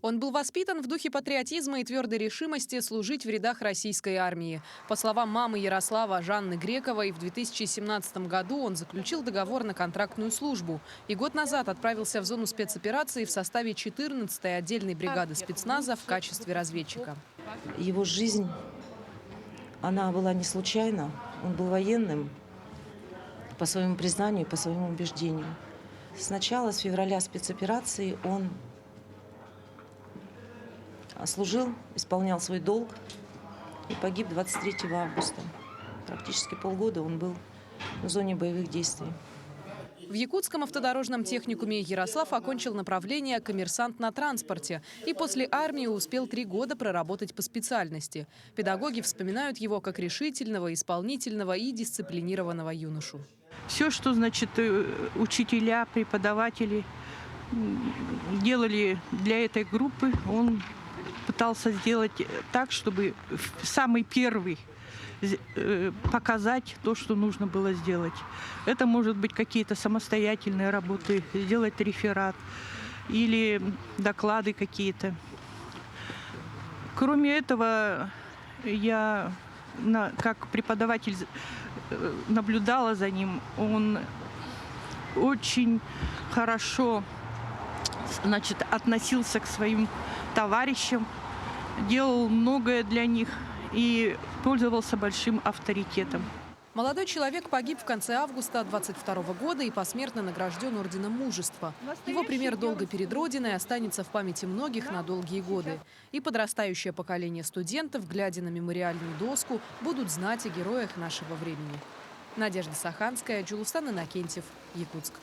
Он был воспитан в духе патриотизма и твердой решимости служить в рядах российской армии. По словам мамы Ярослава Жанны Грековой, в 2017 году он заключил договор на контрактную службу и год назад отправился в зону спецоперации в составе 14-й отдельной бригады спецназа в качестве разведчика. Его жизнь, она была не случайна. Он был военным по своему признанию, по своему убеждению. Сначала, с февраля спецоперации, он служил, исполнял свой долг и погиб 23 августа. Практически полгода он был в зоне боевых действий. В Якутском автодорожном техникуме Ярослав окончил направление коммерсант на транспорте и после армии успел 3 года проработать по специальности. Педагоги вспоминают его как решительного, исполнительного и дисциплинированного юношу. Все, что, значит, учителя, преподаватели делали для этой группы, он пытался сделать так, чтобы самый первый показать то, что нужно было сделать. Это может быть какие-то самостоятельные работы, сделать реферат или доклады какие-то. Кроме этого, я как преподаватель наблюдала за ним. Он очень хорошо, значит, относился к своим товарищам, делал многое для них и пользовался большим авторитетом. Молодой человек погиб в конце августа 2022 года и посмертно награжден Орденом Мужества. Его пример долго перед Родиной останется в памяти многих на долгие годы. И подрастающее поколение студентов, глядя на мемориальную доску, будут знать о героях нашего времени. Надежда Саханская, Джулустан Иннокентьев, Якутск.